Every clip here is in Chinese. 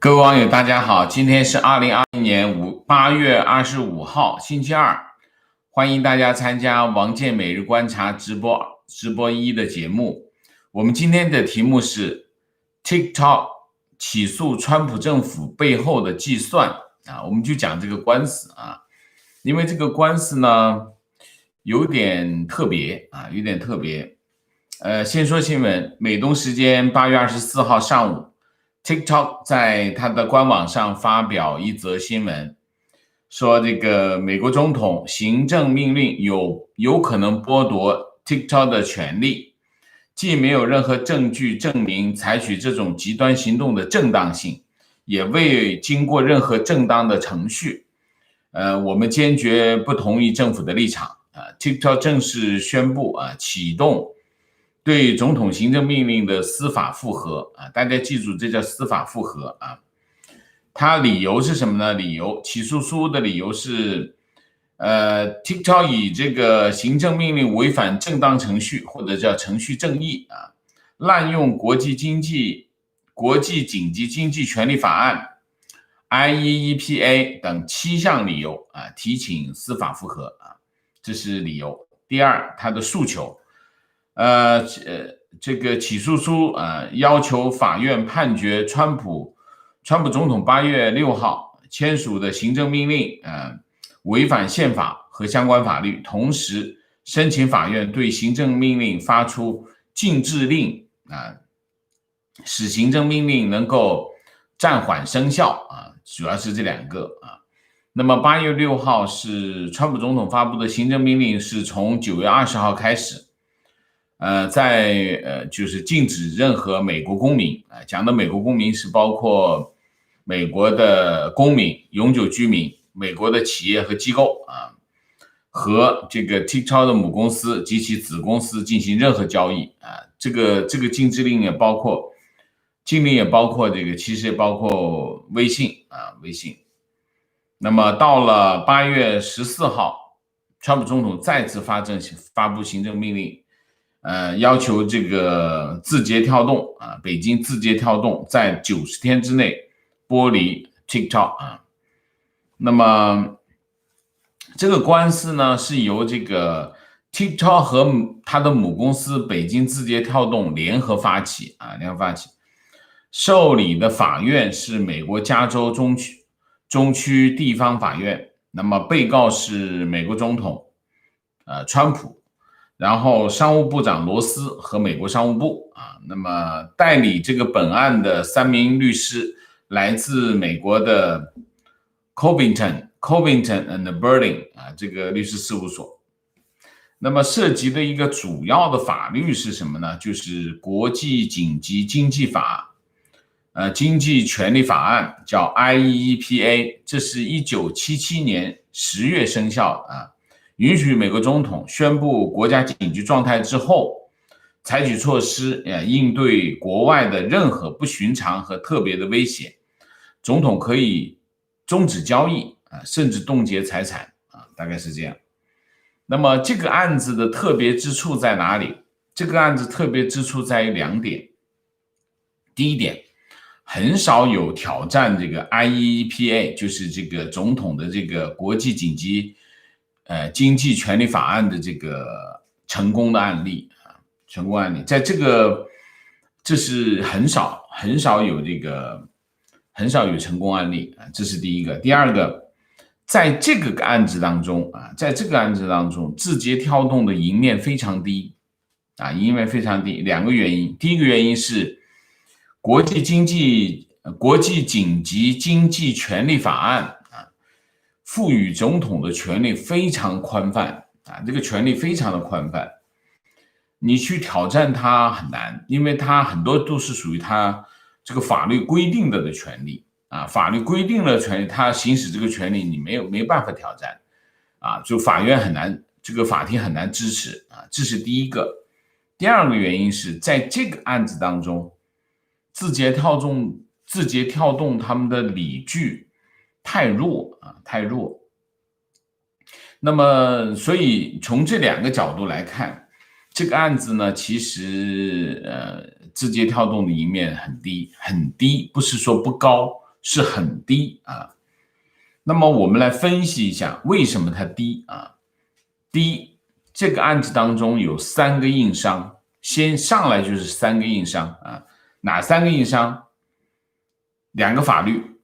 各位网友，大家好，今天是2020年8月25号，星期二，欢迎大家参加王健每日观察直播一的节目。我们今天的题目是 TikTok 起诉川普政府背后的计算啊，我们就讲这个官司啊，因为这个官司呢有点特别啊，有点特别。先说新闻，美东时间8月24号上午。TikTok 在它的官网上发表一则新闻，说这个美国总统行政命令有可能剥夺 TikTok 的权利，既没有任何证据证明采取这种极端行动的正当性，也未经过任何正当的程序。我们坚决不同意政府的立场。TikTok 正式宣布启动对总统行政命令的司法复核啊，大家记住，这叫司法复核啊。它理由是什么呢？起诉书的理由是，TikTok 以这个行政命令违反正当程序或者叫程序正义啊，滥用国际紧急经济权利法案 IEEPA 等7项理由啊，提请司法复核啊，这是理由。第二，它的诉求。这个起诉书要求法院判决川普总统8月6号签署的行政命令违反宪法和相关法律，同时申请法院对行政命令发出禁制令使行政命令能够暂缓生效主要是这两个那么8月6号是川普总统发布的行政命令，是从9月20号开始。就是禁止任何美国公民讲的美国公民是包括美国的公民、永久居民、美国的企业和机构和这个 TikTok 的母公司及其子公司进行任何交易这个禁制令也包括禁令，也包括这个其实也包括微信。那么到了8月14号，川普总统再次发布行政命令。要求这个字节跳动北京字节跳动在90天之内剥离 TikTok 那么这个官司呢是由这个 TikTok 和他的母公司北京字节跳动联合发起受理的法院是美国加州中区地方法院，那么被告是美国总统川普，然后商务部长罗斯和美国商务部那么代理这个本案的3名律师来自美国的 Covington and Burling 这个律师事务所。那么涉及的一个主要的法律是什么呢？就是国际紧急经济法经济权利法案，叫 IEEPA， 这是1977年10月生效允许美国总统宣布国家紧急状态之后，采取措施应对国外的任何不寻常和特别的威胁。总统可以终止交易甚至冻结财产大概是这样。那么这个案子的特别之处在哪里？这个案子特别之处在于2点。第一点，很少有挑战这个 IEEPA， 就是这个总统的这个国际紧急经济权利法案的这个成功案例，在这是很少有成功案例这是第一个。第二个，在这个案子当中字节跳动的赢面非常低2个原因。第一个原因是国际紧急经济权利法案赋予总统的权力非常宽泛这个权力非常的宽泛，你去挑战它很难，因为它很多都是属于它这个法律规定的权利法律规定的权利，它行使这个权利你没办法挑战就法院很难，这个法庭很难支持这是第一个。第二个原因是在这个案子当中，字节跳动他们的理据太弱。那么所以从这2个角度来看，这个案子呢其实字节跳动的赢面很低，不是说不高，是很低啊。那么我们来分析一下为什么它低啊？第一，这个案子当中有3个硬伤，先上来就是3个硬伤啊。哪3个硬伤？2个法律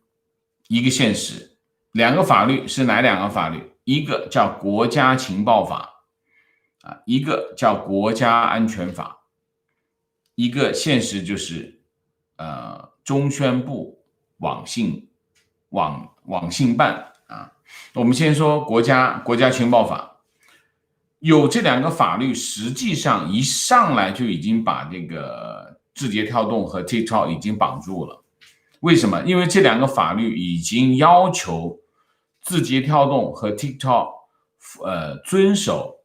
，1个现实。2个法律是哪2个法律？一个叫国家情报法啊，一个叫国家安全法，一个现实就是中宣部网信办啊。我们先说国家情报法，有这2个法律，实际上一上来就已经把这个字节跳动和 TikTok 已经绑住了。为什么？因为这2个法律已经要求字节跳动和 TikTok 遵守，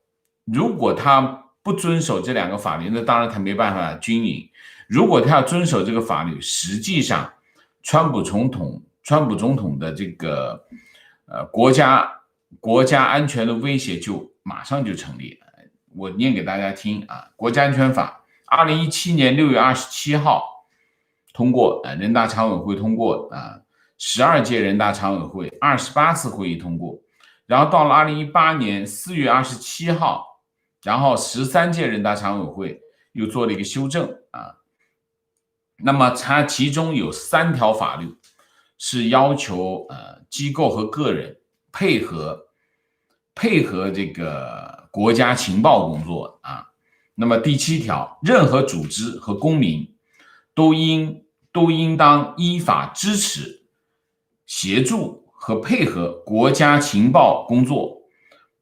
如果他不遵守这2个法律，那当然他没办法经营。如果他要遵守这个法律，实际上川普总统的这个国家安全的威胁就马上就成立了。我念给大家听啊，国家安全法2017年6月27号通过，人大常委会通过啊，12届人大常委会28次会议通过，然后到了2018年4月27号，然后13届人大常委会又做了一个修正啊。那么它其中有3条法律是要求机构和个人配合这个国家情报工作啊。那么第7条，任何组织和公民都应当依法支持、协助和配合国家情报工作，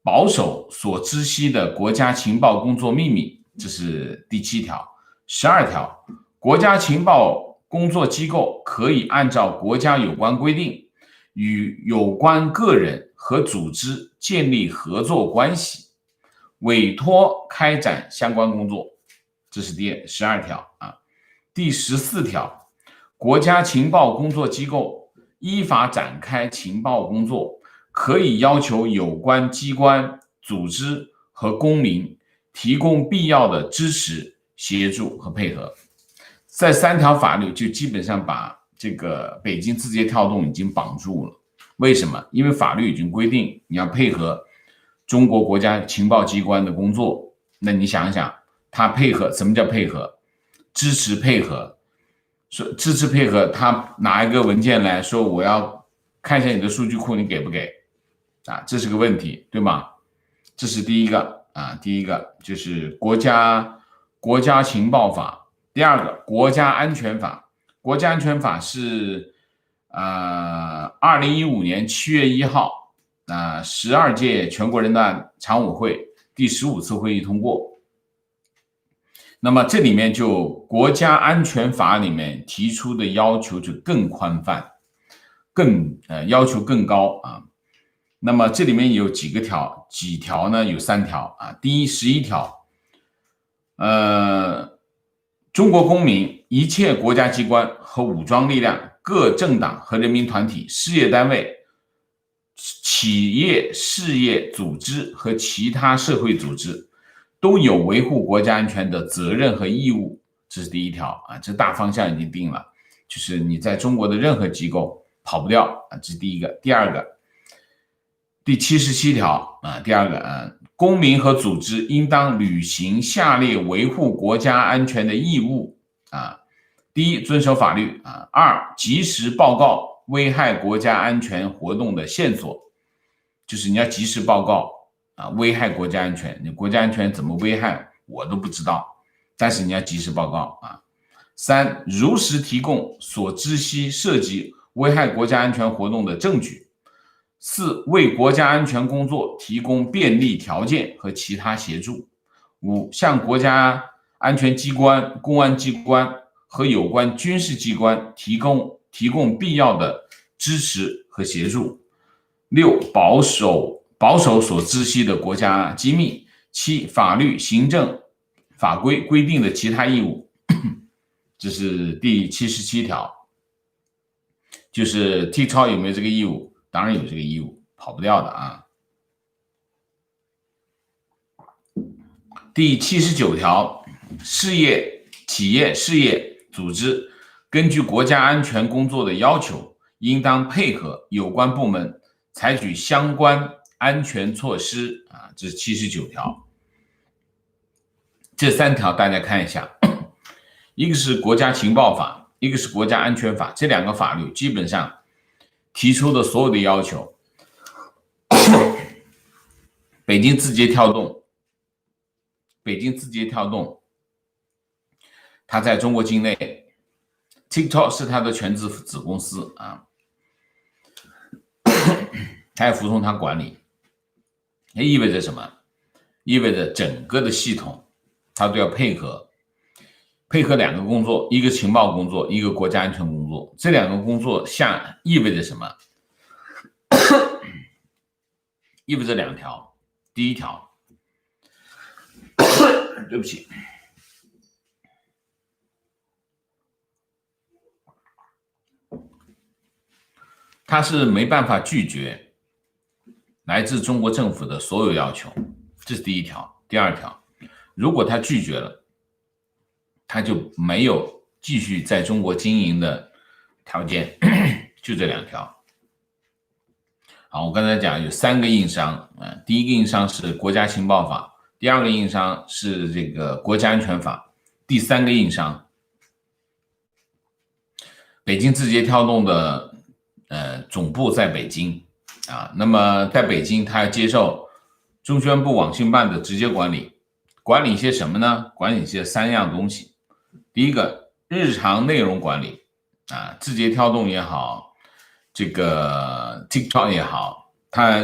保守所知悉的国家情报工作秘密，这是第7条。12条，国家情报工作机构可以按照国家有关规定，与有关个人和组织建立合作关系，委托开展相关工作，这是第12条啊。第14条，国家情报工作机构依法展开情报工作，可以要求有关机关、组织和公民提供必要的支持、协助和配合。这3条法律就基本上把这个北京字节跳动已经绑住了。为什么？因为法律已经规定你要配合中国国家情报机关的工作。那你想想，他配合，什么叫配合？支持配合。说支持配合，他拿一个文件来说，我要看一下你的数据库，你给不给啊？这是个问题，对吗？这是第一个啊，第一个就是国家情报法。第2个，国家安全法。国家安全法是2015年7月1号12届全国人大常委会第15次会议通过。那么这里面就国家安全法里面提出的要求就更宽泛，要求更高啊。那么这里面有几条呢？有3条啊。第一11条，中国公民、一切国家机关和武装力量、各政党和人民团体、事业单位、企业事业组织和其他社会组织都有维护国家安全的责任和义务。这是第1条啊，这大方向已经定了，就是你在中国的任何机构跑不掉啊，这是第1个。第2个，第77条啊，第2个公民和组织应当履行下列维护国家安全的义务啊：第一，遵守法律啊；二，及时报告危害国家安全活动的线索，就是你要及时报告啊，危害国家安全，你国家安全怎么危害我都不知道，但是你要及时报告啊。3，如实提供所知悉涉及危害国家安全活动的证据。4，为国家安全工作提供便利条件和其他协助。5，向国家安全机关、公安机关和有关军事机关提供必要的支持和协助。6，保守所知悉的国家机密。7，法律、行政法规规定的其他义务。这是第77条。就是 TikTok 有没有这个义务？当然有这个义务，跑不掉的啊。第79条，企业、事业组织根据国家安全工作的要求，应当配合有关部门采取相关安全措施啊，这是79条。这3条大家看一下，一个是国家情报法，一个是国家安全法，这2个法律基本上提出的所有的要求，北京字节跳动，它在中国境内 ，TikTok 是它的全资子公司啊，它要服从它管理。这意味着什么？意味着整个的系统它都要配合2个工作，一个情报工作，一个国家安全工作。这2个工作下意味着什么？意味着2条。第一条，对不起，他是没办法拒绝来自中国政府的所有要求，这是第一条。第二条，如果他拒绝了，他就没有继续在中国经营的条件，就这2条。好，我刚才讲有3个硬伤，第一个硬伤是国家情报法，第2个硬伤是这个国家安全法，第3个硬伤，北京字节跳动的总部在北京啊，那么在北京它要接受中宣部网信办的直接管理，管理一些什么呢？管理一些3样东西。第一个，日常内容管理啊，字节跳动也好，这个 TikTok 也好，它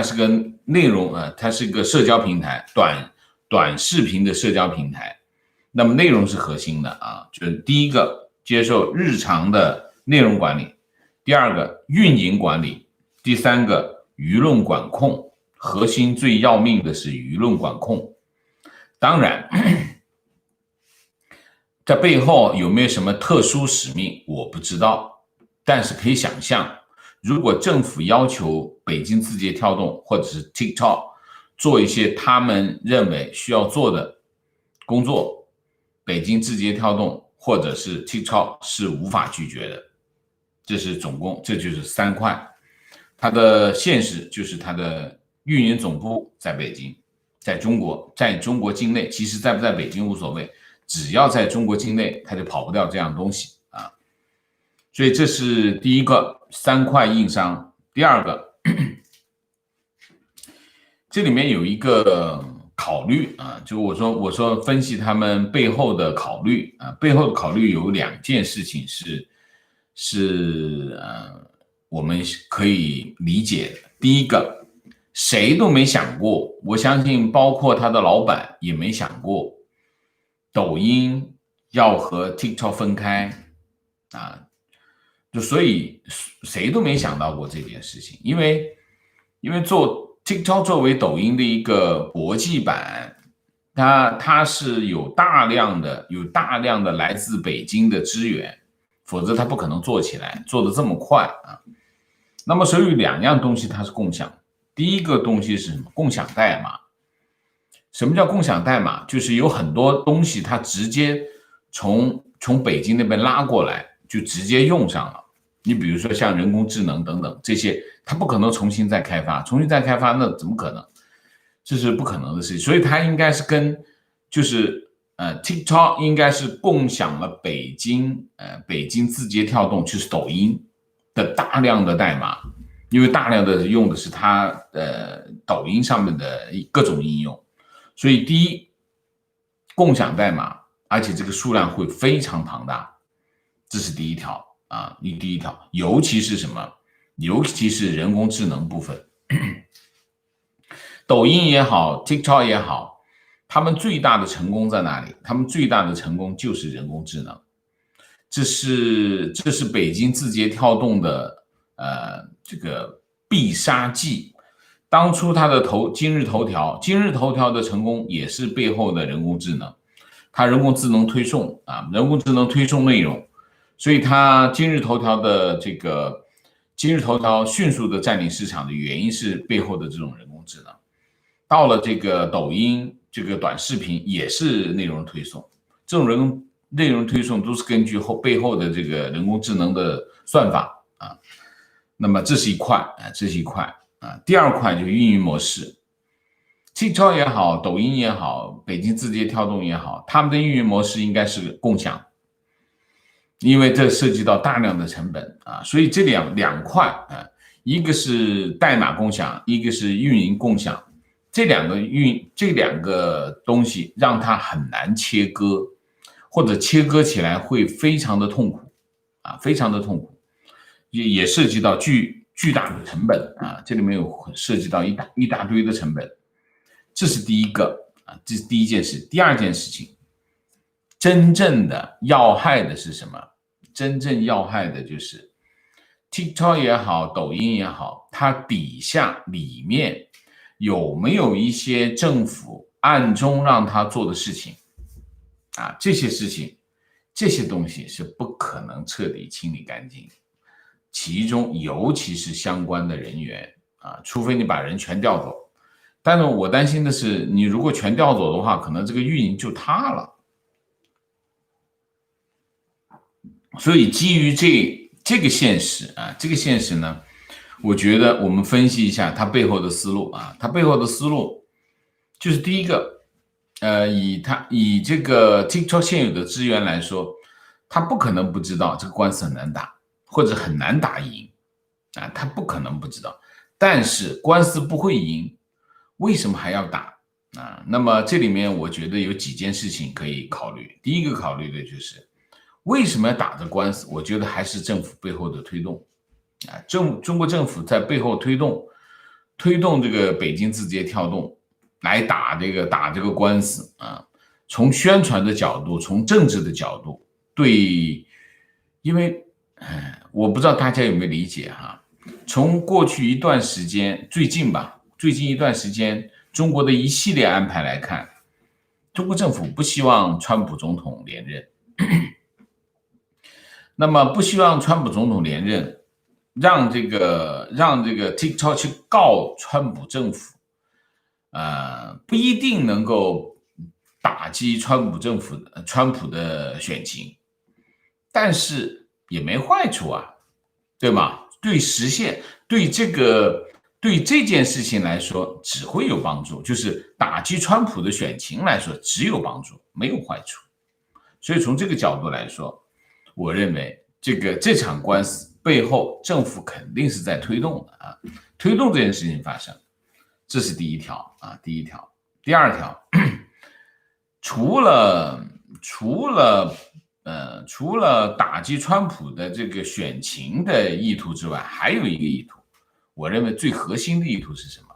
是个内容它是个社交平台，短视频的社交平台。那么内容是核心的啊，就是第一个接受日常的内容管理，第2个运营管理，第3个舆论管控，核心最要命的是舆论管控。当然，这背后有没有什么特殊使命我不知道，但是可以想象，如果政府要求北京字节跳动或者是 TikTok 做一些他们认为需要做的工作，北京字节跳动或者是 TikTok 是无法拒绝的。这是总共，这就是3块。它的现实就是它的运营总部在北京，在中国境内，其实在不在北京无所谓，只要在中国境内，它就跑不掉这样东西啊。所以这是第一个3块硬伤。第2个，这里面有一个考虑啊，就我说分析他们背后的考虑啊，背后的考虑有2件事情是我们可以理解的。第一个，谁都没想过，我相信包括他的老板也没想过，抖音要和 TikTok 分开啊，就所以谁都没想到过这件事情，因为做 TikTok 作为抖音的一个国际版，它是有大量的来自北京的资源，否则它不可能做起来，做得这么快啊。那么所以2样东西它是共享。第一个东西是什么？共享代码。什么叫共享代码？就是有很多东西它直接从北京那边拉过来，就直接用上了。你比如说像人工智能等等这些，它不可能重新再开发，那怎么可能？这是不可能的事情。所以它应该是跟TikTok 应该是共享了北京字节跳动就是抖音的大量的代码，因为大量的用的是它抖音上面的各种应用，所以第一，共享代码，而且这个数量会非常庞大，这是第一条啊，第一条，尤其是什么？尤其是人工智能部分，抖音也好 ，TikTok 也好，他们最大的成功在哪里？他们最大的成功就是人工智能，这是北京字节跳动的这个必杀技。当初它的今日头条的成功也是背后的人工智能，它人工智能推送内容，所以它今日头条迅速的占领市场的原因是背后的这种人工智能。到了这个抖音，这个短视频也是内容推送，这种内容推送都是根据背后的这个人工智能的算法啊。那么这是一块啊，这是一块啊。第二块就是运营模式。TikTok 也好，抖音也好，北京字节跳动也好，他们的运营模式应该是共享，因为这涉及到大量的成本啊，所以这两块啊，一个是代码共享，一个是运营共享，这两个东西让它很难切割，或者切割起来会非常的痛苦啊，非常的痛苦，也涉及到巨大的成本啊，这里面有涉及到一大堆的成本，这是第一个啊，这是第一件事。第二件事情，真正的要害的是什么？真正要害的就是 TikTok 也好，抖音也好，它底下里面有没有一些政府暗中让他做的事情啊？这些事情，这些东西是不可能彻底清理干净，其中尤其是相关的人员啊，除非你把人全调走。但是我担心的是，你如果全调走的话，可能这个运营就塌了。所以基于这个现实啊，这个现实呢，我觉得我们分析一下它背后的思路啊，它背后的思路就是第一个，以这个 TikTok 现有的资源来说，他不可能不知道这个官司很难打，或者很难打赢啊，他不可能不知道。但是官司不会赢，为什么还要打啊？那么这里面我觉得有几件事情可以考虑。第一个考虑的就是为什么要打这官司？我觉得还是政府背后的推动啊，中国政府在背后推动这个北京字节跳动来打这个官司啊。从宣传的角度，从政治的角度，对，因为我不知道大家有没有理解哈。从过去一段时间，最近一段时间，中国的一系列安排来看，中国政府不希望川普总统连任。那么不希望川普总统连任，让这个 TikTok 去告川普政府，不一定能够打击川普的选情，但是也没坏处啊，对吗？对实现对这件事情来说只会有帮助，就是打击川普的选情来说只有帮助，没有坏处。所以从这个角度来说，我认为这场官司背后政府肯定是在推动的啊，推动这件事情发生，这是第一条啊，第一条。第二条，除了打击川普的这个选情的意图之外，还有一个意图，我认为最核心的意图是什么？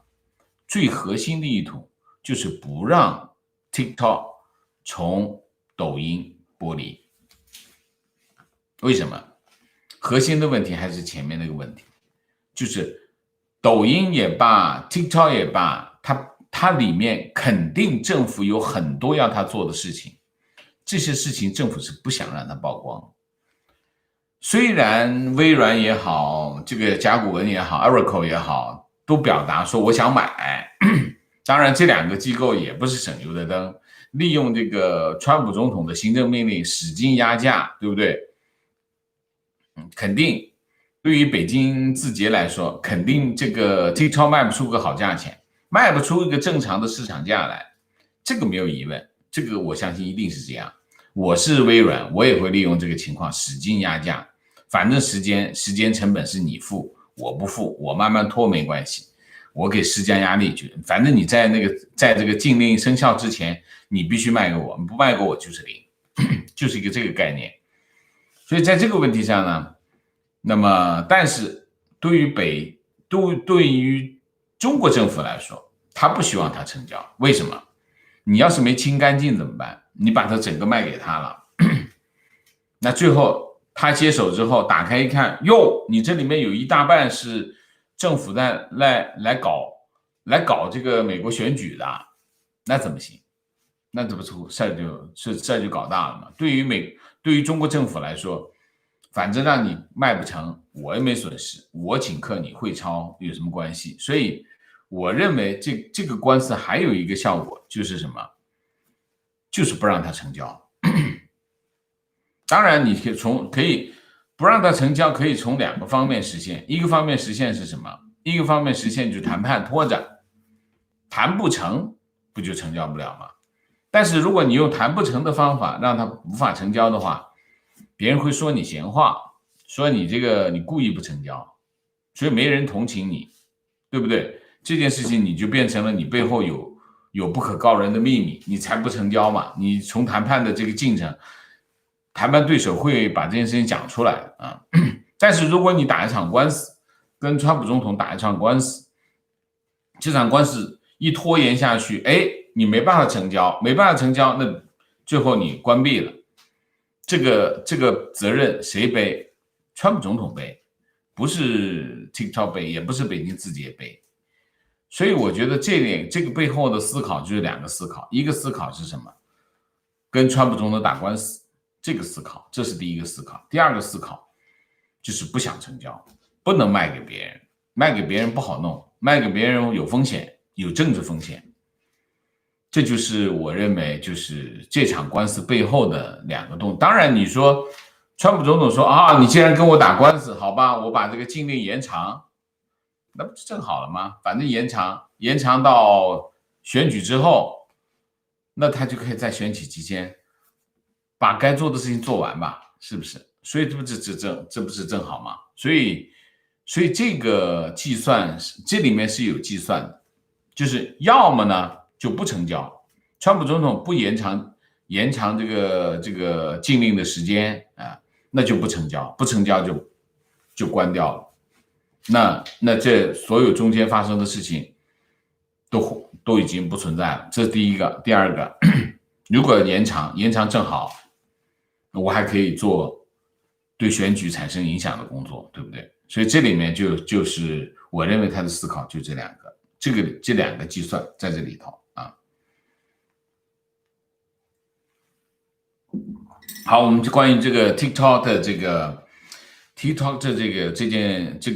最核心的意图就是不让 TikTok 从抖音剥离。为什么？核心的问题还是前面那个问题，就是抖音也罢 TikTok 也罢，它里面肯定政府有很多要它做的事情，这些事情政府是不想让它曝光。虽然微软也好，这个甲骨文也好 Oracle 也好，都表达说我想买，当然这两个机构也不是省油的灯，利用这个川普总统的行政命令使劲压价，对不对？肯定对于北京字节来说，肯定这个 TikTok 卖不出个好价钱，卖不出一个正常的市场价来，这个没有疑问，这个我相信一定是这样。我是微软，我也会利用这个情况使劲压价，反正时间成本是你付，我不付，我慢慢拖没关系，我给施加压力，反正你在这个禁令生效之前，你必须卖给我，不卖给我就是零，就是一个这个概念。所以在这个问题上呢，那么但是对于中国政府来说，他不希望它成交，为什么？你要是没清干净怎么办？你把它整个卖给他了，那最后他接手之后打开一看，哟，你这里面有一大半是政府在来搞这个美国选举的，那怎么行？那这不出事儿就搞大了嘛？对于中国政府来说，反正让你卖不成，我也没损失，我请客你会超有什么关系？所以我认为这个官司还有一个效果就是什么？就是不让它成交。当然，你可以不让它成交可以从2个方面实现，一个方面实现是什么？一个方面实现就是谈判拖着，谈不成不就成交不了吗？但是如果你用谈不成的方法让它无法成交的话，别人会说你闲话，说你你故意不成交，所以没人同情你，对不对？这件事情你就变成了你背后有不可告人的秘密，你才不成交嘛。你从谈判的这个进程，谈判对手会把这件事情讲出来啊。但是如果你打一场官司，跟川普总统打一场官司，这场官司一拖延下去，你没办法成交，没办法成交，那最后你关闭了，这个责任谁背？川普总统背，不是 TikTok 背，也不是北京自己也背。所以我觉得这个背后的思考就是2个思考，一个思考是什么？跟川普总统打官司，这个思考，这是第一个思考。第2个思考就是不想成交，不能卖给别人，卖给别人不好弄，卖给别人有风险，有政治风险。这就是我认为就是这场官司背后的2个动。当然你说川普总统说啊，你既然跟我打官司，好吧，我把这个禁令延长，那不是正好了吗？反正延长到选举之后，那他就可以在选举期间把该做的事情做完吧，是不是？所以这不是正好吗？所以这个计算这里面是有计算的，就是要么呢就不成交，川普总统不延长这个禁令的时间啊，那就不成交，不成交就关掉了。那这所有中间发生的事情都已经不存在了，这是第一个。第2个，如果延长正好，我还可以做对选举产生影响的工作，对不对？所以这里面就是我认为他的思考就这2个，这2个计算在这里头啊。好，我们就关于这个 TikTok 的这个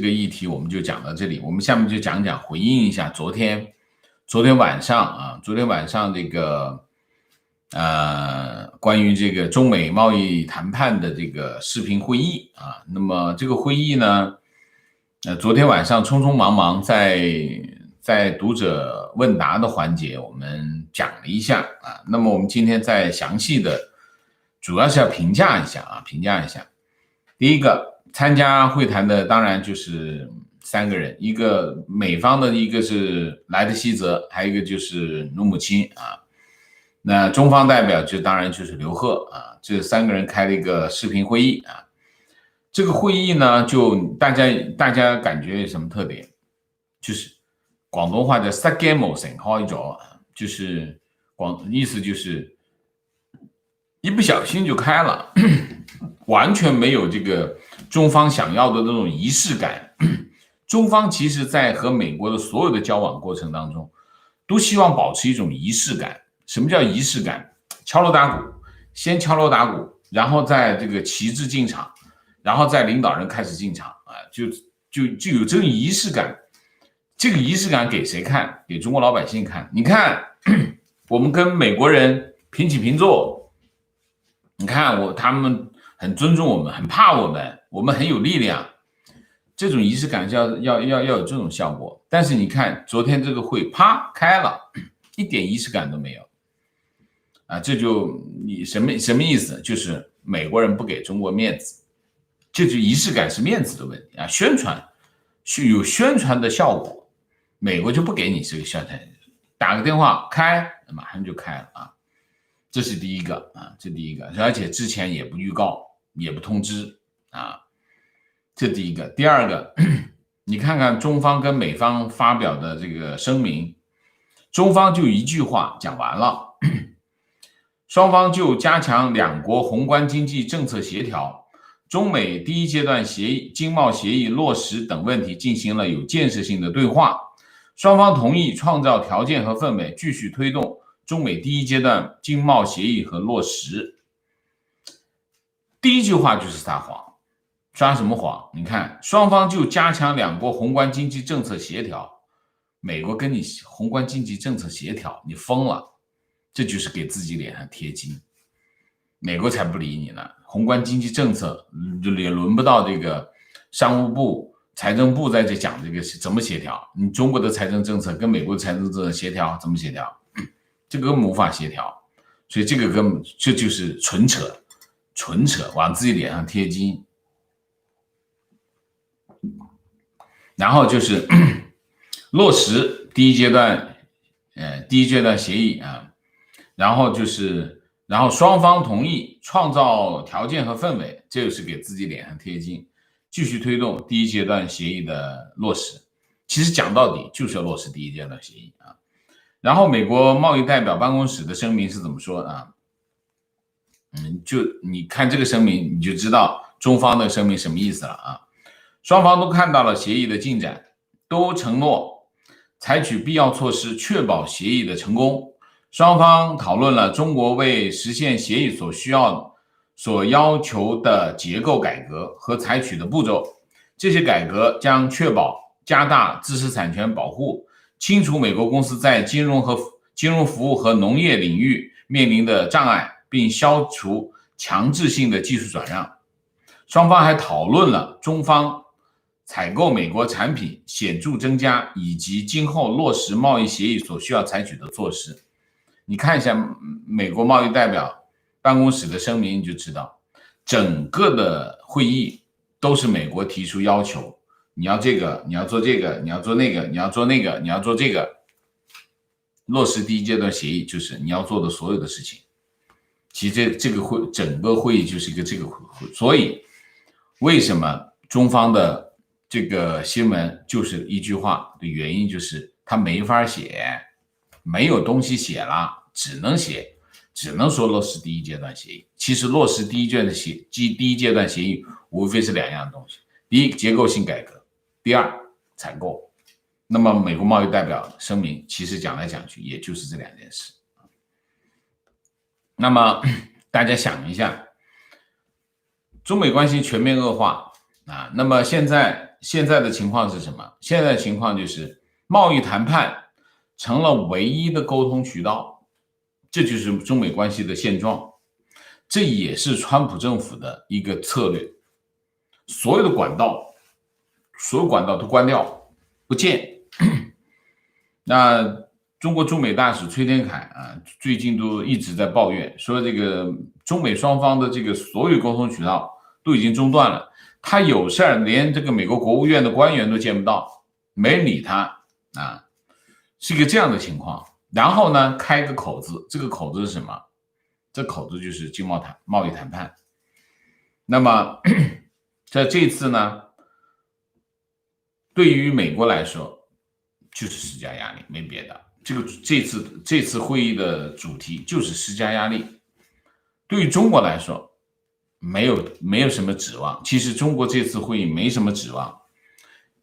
议题，我们就讲到这里。我们下面就讲回应一下昨天晚上这个关于这个中美贸易谈判的这个视频会议啊。那么这个会议呢，昨天晚上匆匆忙忙在读者问答的环节我们讲了一下啊。那么我们今天再详细的主要是要评价一下。第一个参加会谈的当然就是3个人，一个美方的，一个是莱特希泽，还有一个就是努姆钦啊。那中方代表当然就是刘鹤啊。这3个人开了一个视频会议啊。这个会议呢，就大家感觉有什么特点？就是广东话叫失驚無神開咗，就是意思就是一不小心就开了，完全没有这个中方想要的那种仪式感。中方其实在和美国的所有的交往过程当中，都希望保持一种仪式感。什么叫仪式感？敲锣打鼓，先敲锣打鼓，然后在这个旗帜进场，然后在领导人开始进场啊，就有这个仪式感。这个仪式感给谁看？给中国老百姓看。你看，我们跟美国人平起平坐，你看他们很尊重我们，很怕我们，我们很有力量。这种仪式感要有这种效果。但是你看昨天这个会啪开了，一点仪式感都没有啊。这就你什么意思？就是美国人不给中国面子，这就仪式感是面子的问题啊。宣传是有宣传的效果，美国就不给你这个宣传，打个电话开，马上就开了啊。这是第一个啊，而且之前也不预告，也不通知啊。这第一个。第2个，你看看中方跟美方发表的这个声明，中方就一句话讲完了，双方就加强2国宏观经济政策协调、中美第1阶段经贸协议落实等问题进行了有建设性的对话，双方同意创造条件和氛围，继续推动中美第1阶段经贸协议和落实。第一句话就是撒谎。撒什么谎？你看，双方就加强2国宏观经济政策协调，美国跟你宏观经济政策协调，你疯了，这就是给自己脸上贴金。美国才不理你呢，宏观经济政策，也轮不到这个商务部、财政部在这讲这个是怎么协调。你中国的财政政策跟美国的财政政策协调怎么协调？这个根本无法协调，所以这个这就是纯扯，往自己脸上贴金。然后就是落实第一阶段协议啊，然后双方同意创造条件和氛围，这就是给自己脸上贴金，继续推动第一阶段协议的落实。其实讲到底就是要落实第一阶段协议啊。然后美国贸易代表办公室的声明是怎么说的啊？就你看这个声明，你就知道中方的声明什么意思了啊。双方都看到了协议的进展，都承诺采取必要措施确保协议的成功。双方讨论了中国为实现协议所要求的结构改革和采取的步骤，这些改革将确保加大知识产权保护，清除美国公司在金融服务和农业领域面临的障碍，并消除强制性的技术转让。双方还讨论了中方采购美国产品显著增加，以及今后落实贸易协议所需要采取的措施。你看一下美国贸易代表办公室的声明，你就知道整个的会议都是美国提出要求，你要这个，你要做这个，你要做那个，你要做那个，你要做这个。落实第一阶段协议就是你要做的所有的事情。其实这个整个会议就是一个这个会，所以为什么中方的这个新闻就是一句话的原因，就是他没法写，没有东西写了，只能说落实第一阶段协议。其实落实第一阶段协议无非是两样东西，第一结构性改革，第二采购。那么美国贸易代表声明其实讲来讲去也就是这两件事。那么大家想一下，中美关系全面恶化啊，那么现在的情况是什么？现在的情况就是贸易谈判成了唯一的沟通渠道，这就是中美关系的现状。这也是川普政府的一个策略，所有管道都关掉不见。那中国驻美大使崔天凯啊，最近都一直在抱怨说，这个中美双方的这个所有沟通渠道都已经中断了，他有事儿连这个美国国务院的官员都见不到，没人理他啊，是一个这样的情况。然后呢，开个口子，这个口子是什么？这口子就是贸易谈判。那么在这次呢，对于美国来说就是施加压力，没别的。这次会议的主题就是施加压力。对于中国来说，没有什么指望。其实中国这次会议没什么指望，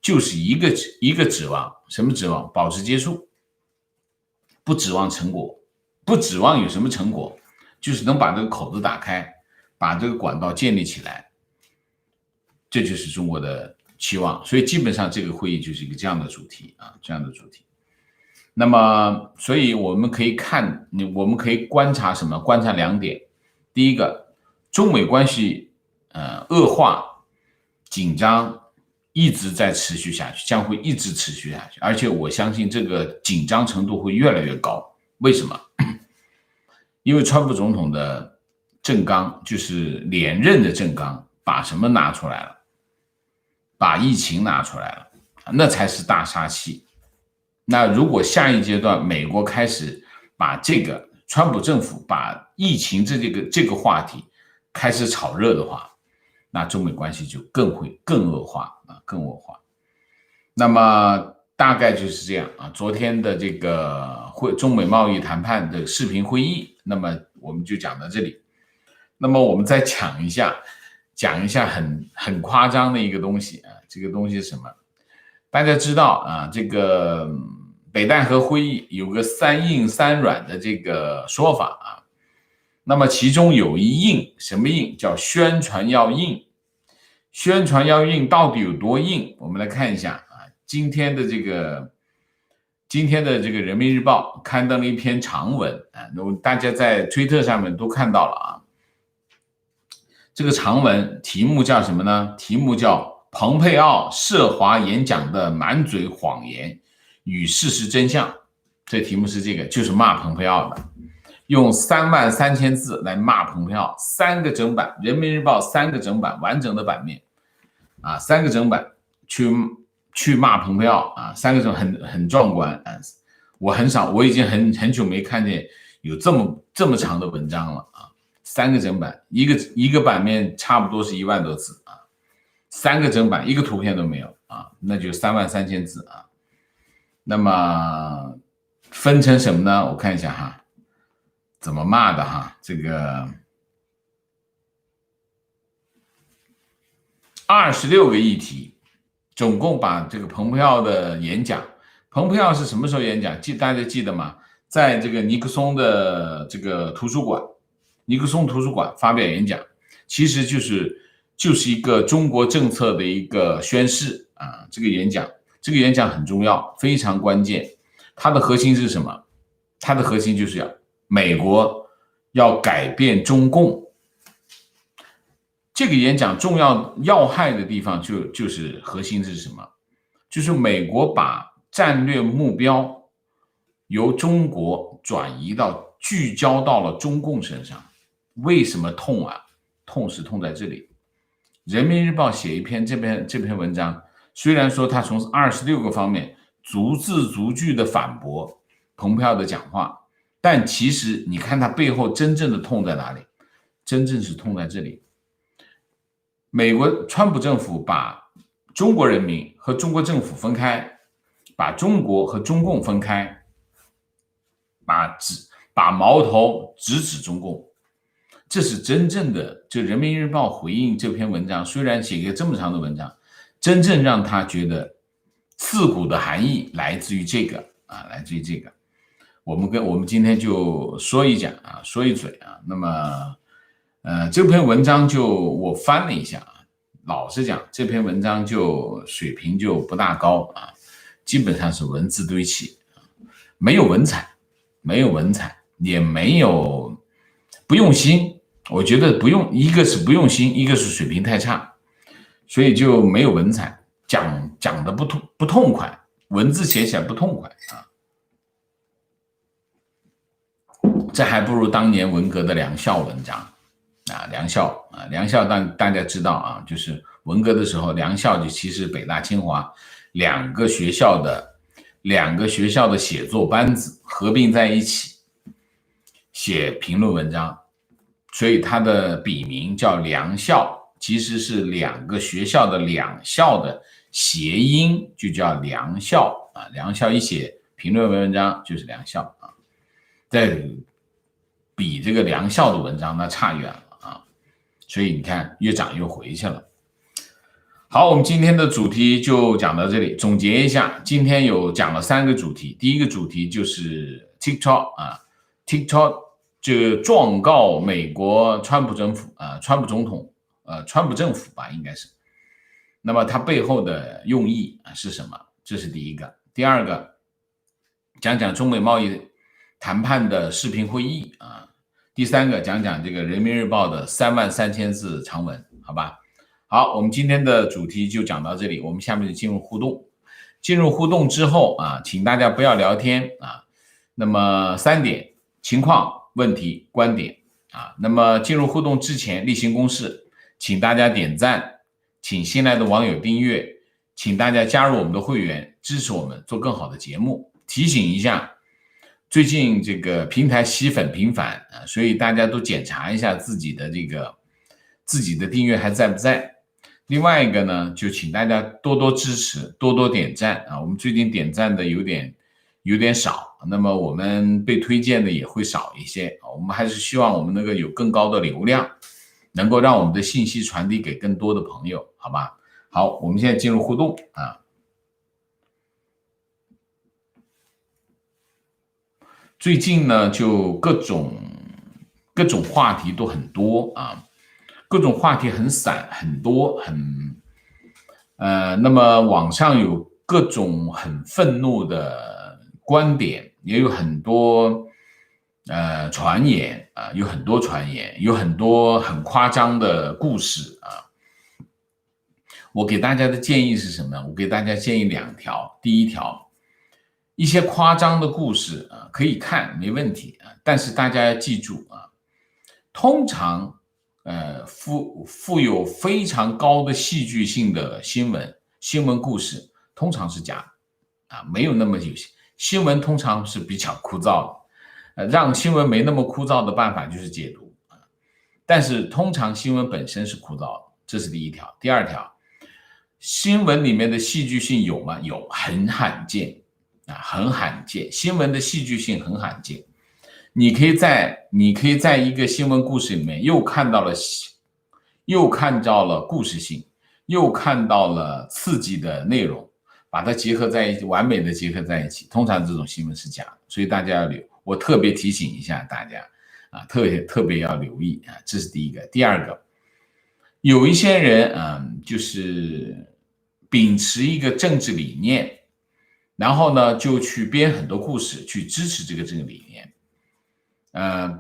就是一个指望，什么指望？保持接触，不指望成果，不指望有什么成果，就是能把这个口子打开，把这个管道建立起来，这就是中国的期望。所以基本上这个会议就是一个这样的主题啊，这样的主题。那么，所以我们可以观察什么？观察两点。第一个，中美关系恶化、紧张一直在持续下去，将会一直持续下去，而且我相信这个紧张程度会越来越高。为什么？因为川普总统的政纲就是连任的政纲，把什么拿出来了？把疫情拿出来了，那才是大杀器。那如果下一阶段美国开始把这个川普政府把疫情这个话题开始炒热的话，那中美关系就更恶化啊，更恶化。那么大概就是这样啊。昨天的这个中美贸易谈判的视频会议，那么我们就讲到这里。那么我们再讲一下很夸张的一个东西啊，这个东西是什么？大家知道啊，这个北戴河会议有个三硬三软的这个说法啊。那么其中有一硬，什么硬？叫宣传要硬。宣传要硬到底有多硬？我们来看一下啊，今天的这个人民日报刊登了一篇长文啊，大家在推特上面都看到了啊。这个长文题目叫什么呢？题目叫蓬佩奥涉华演讲的满嘴谎言与事实真相。这题目是这个，就是骂蓬佩奥的，用33000字来骂蓬佩奥，3个整版，人民日报3个整版完整的版面啊，3个整版去骂蓬佩奥啊，3个整很壮观啊。我已经很久没看见有这么长的文章了啊，3个整版，一个版面差不多是1万多字啊，3个整版一个图片都没有啊，那就33000字啊。那么分成什么呢？我看一下哈，怎么骂的哈，这个26个议题，总共把这个蓬佩奥的演讲，蓬佩奥是什么时候演讲？大家记得吗？在这个尼克松的这个图书馆，尼克松图书馆发表演讲，其实就是一个中国政策的一个宣示啊。这个演讲很重要，非常关键。它的核心是什么？它的核心就是美国要改变中共。这个演讲重要害的地方就是核心是什么？就是美国把战略目标由中国聚焦到了中共身上。为什么痛啊？痛是痛在这里。人民日报写一篇这篇文章，虽然说他从26个方面逐字逐句的反驳蓬佩奥的讲话，但其实你看他背后真正的痛在哪里？真正是痛在这里。美国川普政府把中国人民和中国政府分开，把中国和中共分开，把矛头直指中共。这是真正的，就人民日报回应这篇文章，虽然写个这么长的文章，真正让他觉得刺骨的含义来自于这个啊，来自于这个。我们今天就说一嘴啊。那么这篇文章我翻了一下啊，老实讲，这篇文章水平就不大高啊，基本上是文字堆砌，没有文采，也没有不用心。我觉得一个是不用心，一个是水平太差，所以就没有文采，讲的不痛快，文字写起来不痛快啊。这还不如当年文革的梁校文章啊，梁校大家知道啊，就是文革的时候，梁校就其实北大清华两个学校的写作班子合并在一起写评论文章，所以他的笔名叫梁校，其实是两个学校的两校的谐音，就叫梁校啊。梁校一写评论文章就是梁校啊，在比这个梁校的文章那差远了啊，所以你看越涨越回去了。好，我们今天的主题就讲到这里。总结一下，今天有讲了3个主题。第一个主题就是 TikTok 啊 ，TikTok 这个状告美国川普政府啊，川普总统川普政府吧，应该是。那么它背后的用意是什么？这是第一个。第二个，讲讲中美贸易谈判的视频会议啊。第三个，讲讲这个人民日报的33000字长文，好吧？好，我们今天的主题就讲到这里，我们下面就进入互动。进入互动之后啊，请大家不要聊天啊。那么3点：情况、问题、观点啊。那么进入互动之前，例行公事，请大家点赞，请新来的网友订阅，请大家加入我们的会员，支持我们做更好的节目。提醒一下，最近这个平台吸粉频繁啊，所以大家都检查一下自己的订阅还在不在。另外一个呢，就请大家多多支持，多多点赞啊。我们最近点赞的有点少，那么我们被推荐的也会少一些。我们还是希望我们有更高的流量，能够让我们的信息传递给更多的朋友，好吧？好，我们现在进入互动啊。最近呢，就各种话题都很多啊，各种话题很散很多那么网上有各种很愤怒的观点，也有很多传言有很多传言，有很多很夸张的故事啊。我给大家的建议是什么？我给大家建议2条。第一条，一些夸张的故事可以看没问题但是大家要记住通常富有非常高的戏剧性的新闻故事通常是假的没有那么有新闻通常是比较枯燥的让新闻没那么枯燥的办法就是解读但是通常新闻本身是枯燥的，这是第一条。第二条，新闻里面的戏剧性有吗？有，很罕见很罕见，新闻的戏剧性很罕见。你可以在一个新闻故事里面又看到了故事性，又看到了刺激的内容，把它结合在一起，完美的结合在一起。通常这种新闻是假的，所以大家要我特别提醒一下大家特别要留意这是第一个。第二个，有一些人就是秉持一个政治理念，然后呢就去编很多故事去支持这个理念。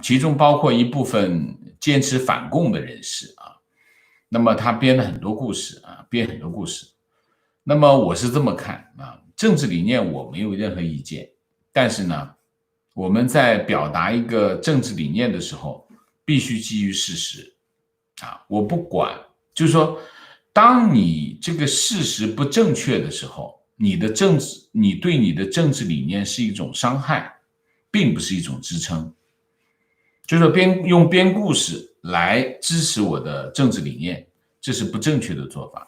其中包括一部分坚持反共的人士那么他编了很多故事那么我是这么看政治理念我没有任何意见，但是呢，我们在表达一个政治理念的时候，必须基于事实我不管，就是说，当你这个事实不正确的时候，你对你的政治理念是一种伤害，并不是一种支撑。就是用编故事来支持我的政治理念，这是不正确的做法，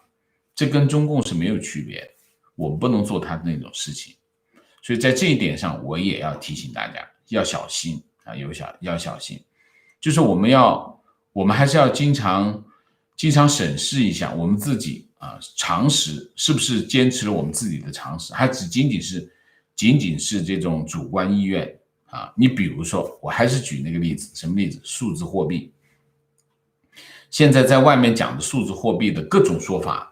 这跟中共是没有区别的，我们不能做他的那种事情。所以在这一点上，我也要提醒大家要小心要小心，就是我们还是要经常审视一下我们自己常识是不是坚持了我们自己的常识，还仅仅是这种主观意愿你比如说，我还是举那个例子，什么例子？数字货币。现在在外面讲的数字货币的各种说法，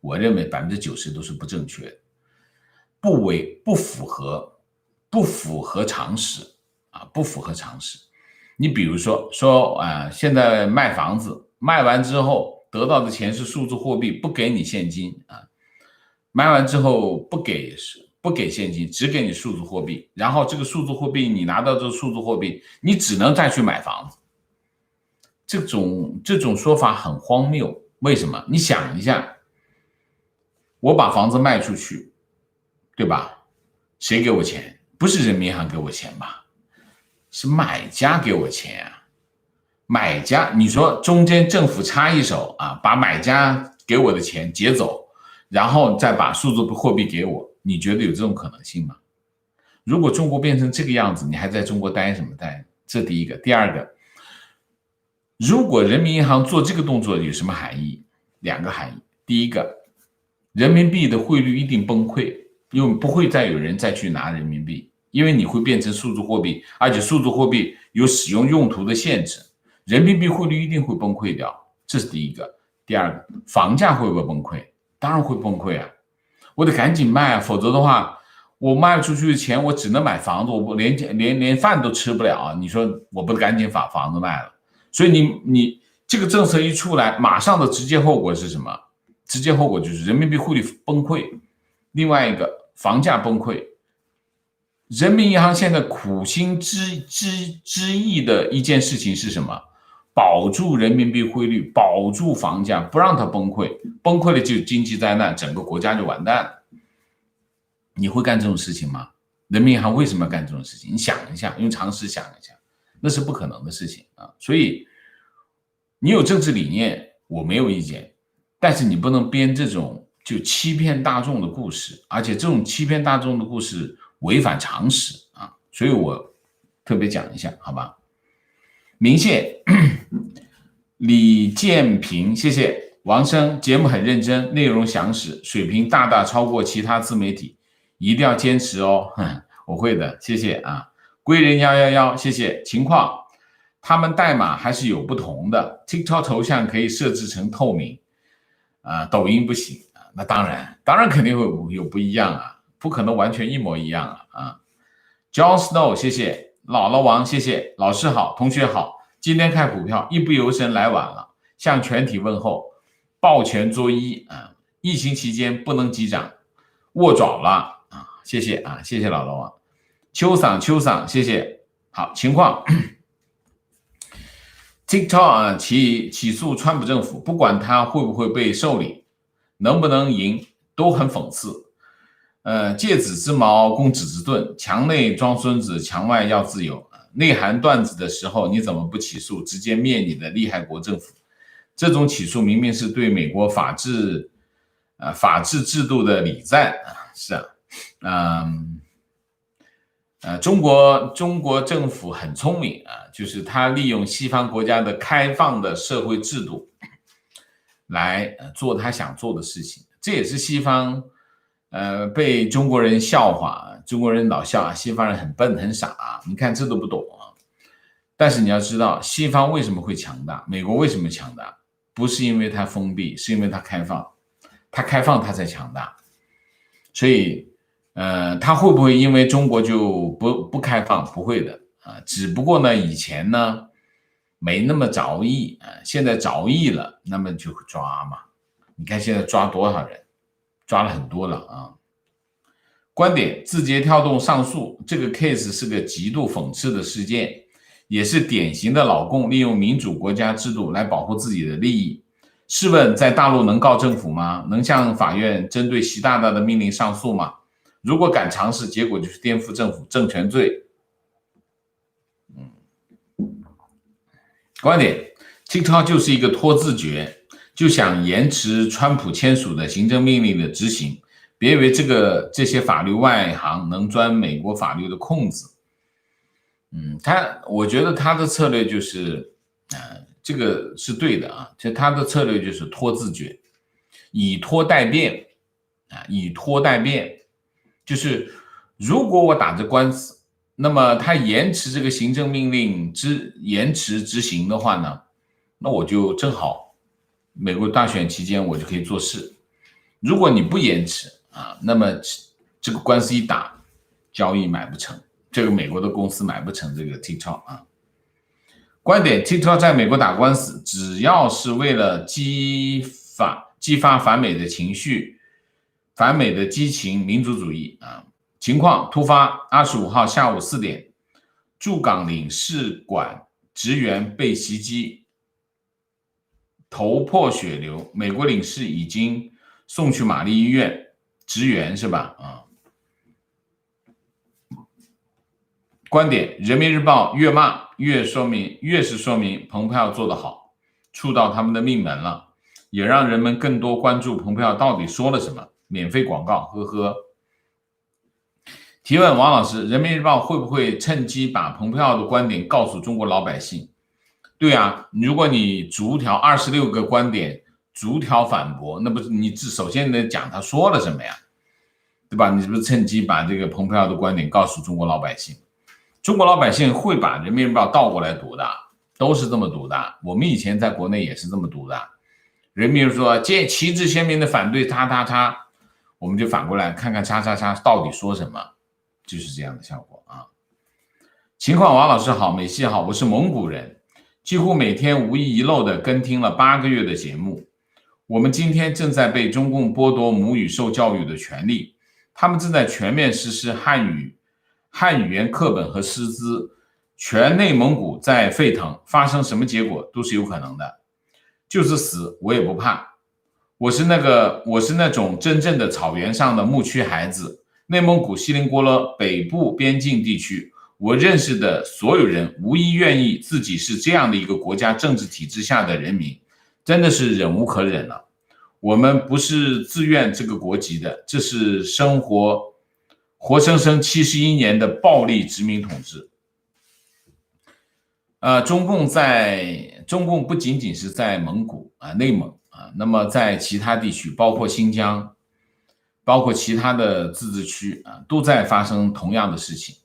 我认为90%都是不正确的，不符合常识不符合常识。你比如说现在卖房子，卖完之后得到的钱是数字货币，不给你现金卖完之后不给现金，只给你数字货币，然后这个数字货币你拿到这个数字货币，你只能再去买房子。这种说法很荒谬，为什么？你想一下，我把房子卖出去，对吧？谁给我钱？不是人民银行给我钱吧？是买家给我钱买家，你说中间政府插一手把买家给我的钱劫走，然后再把数字货币给我，你觉得有这种可能性吗？如果中国变成这个样子，你还在中国待什么待？这第一个。第二个，如果人民银行做这个动作有什么含义？2个含义。第一个，人民币的汇率一定崩溃，因为不会再有人再去拿人民币，因为你会变成数字货币，而且数字货币有使用用途的限制，人民币汇率一定会崩溃掉，这是第一个。第二个，房价会不会崩溃？当然会崩溃我得赶紧卖否则的话，我卖出去的钱我只能买房子，我连饭都吃不了你说我不得赶紧把房子卖了？所以你这个政策一出来，马上的直接后果是什么？直接后果就是人民币汇率崩溃，另外一个房价崩溃。人民银行现在苦心之役的一件事情是什么？保住人民币汇率，保住房价，不让它崩溃，崩溃了就经济灾难，整个国家就完蛋了。你会干这种事情吗？人民银行为什么要干这种事情？你想一下，用常识想一下，那是不可能的事情所以你有政治理念，我没有意见，但是你不能编这种就欺骗大众的故事，而且这种欺骗大众的故事违反常识所以我特别讲一下，好吧？明谢李建平，谢谢王生，节目很认真，内容详实，水平大大超过其他自媒体，一定要坚持哦。我会的，谢谢归人111，谢谢。情况，他们代码还是有不同的 ，TikTok 头像可以设置成透明抖音不行那当然肯定会有不一样不可能完全一模一样 John Snow 谢谢，姥姥王谢谢，老师好，同学好，今天看股票一不留神来晚了，向全体问候，抱拳作揖啊！疫情期间不能击掌，握爪了啊！谢谢啊，谢谢姥姥王。秋桑谢谢。好，情况 TikTok 啊起诉川普政府，不管他会不会被受理，能不能赢都很讽刺。借子之矛攻子之盾，墙内装孙子，墙外要自由。内涵段子的时候，你怎么不起诉，直接灭你的利害国政府？这种起诉明明是对美国法治制度的礼赞啊！是啊，中国政府很聪明啊，就是他利用西方国家的开放的社会制度来做他想做的事情，这也是西方被中国人笑话，中国人老笑啊，西方人很笨很傻啊，你看这都不懂啊。但是你要知道，西方为什么会强大，美国为什么强大，不是因为它封闭，是因为它开放，它开放它才强大。所以它会不会因为中国就不开放？不会的啊，只不过呢以前呢没那么着意啊，现在着意了，那么就抓嘛。你看现在抓多少人？抓了很多了啊！观点：字节跳动上诉这个 case 是个极度讽刺的事件，也是典型的老共利用民主国家制度来保护自己的利益。试问，在大陆能告政府吗？能向法院针对习大大的命令上诉吗？如果敢尝试，结果就是颠覆政府政权罪。观点 ：TikTok 就是一个拖字诀。就想延迟川普签署的行政命令的执行，别以为这些法律外行能钻美国法律的空子。我觉得他的策略就是，这个是对的啊，就他的策略就是拖字诀，以拖代变啊，以拖代变，就是如果我打着官司，那么他延迟这个行政命令延迟执行的话呢，那我就正好。美国大选期间我就可以做事，如果你不延迟啊，那么这个官司一打，交易买不成，这个美国的公司买不成这个 TikTok 啊。观点 ：TikTok 在美国打官司，只要是为了激发反美的情绪、反美的激情、民族主义啊。情况突发：25号下午4点，驻港领事馆职员被袭击。头破血流，美国领事已经送去玛丽医院，职员是吧？观点：人民日报越骂越是说明蓬佩奥做得好，触到他们的命门了，也让人们更多关注蓬佩奥到底说了什么。免费广告，呵呵。提问：王老师，人民日报会不会趁机把蓬佩奥的观点告诉中国老百姓？对啊，如果你逐条26个观点逐条反驳，那不是你首先得讲他说了什么呀，对吧？你是不是趁机把这个蓬佩奥的观点告诉中国老百姓？中国老百姓会把人民日报倒过来读的，都是这么读的。我们以前在国内也是这么读的。人民说旗帜鲜明的反对他，我们就反过来看看叉到底说什么，就是这样的效果啊。情况：王老师好，美西好，我是蒙古人。几乎每天无一遗漏地跟听了8个月的节目。我们今天正在被中共剥夺母语受教育的权利，他们正在全面实施汉语言课本和师资，全内蒙古在沸腾，发生什么结果都是有可能的。就是死我也不怕，我是那种真正的草原上的牧区孩子。内蒙古锡林郭勒北部边境地区，我认识的所有人无一愿意自己是这样的一个国家政治体制下的人民，真的是忍无可忍了。我们不是自愿这个国籍的，这是活生生71年的暴力殖民统治。中共不仅仅是在蒙古内蒙那么在其他地区，包括新疆，包括其他的自治区都在发生同样的事情。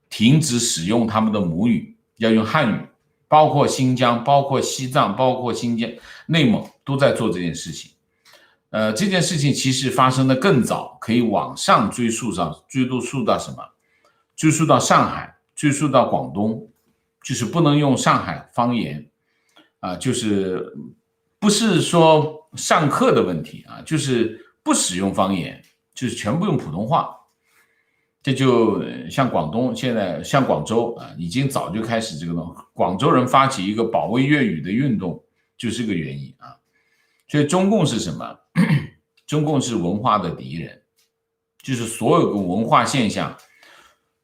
停止使用他们的母语，要用汉语，包括新疆，包括西藏，包括新疆、内蒙都在做这件事情。这件事情其实发生的更早，可以往上追溯到什么？追溯到上海，追溯到广东，就是不能用上海方言啊，就是不是说上课的问题啊，就是不使用方言，就是全部用普通话。这就像广东现在像广州啊，已经早就开始这个东西，广州人发起一个保卫粤语的运动，就是这个原因啊。所以中共是什么？中共是文化的敌人，就是所有的文化现象，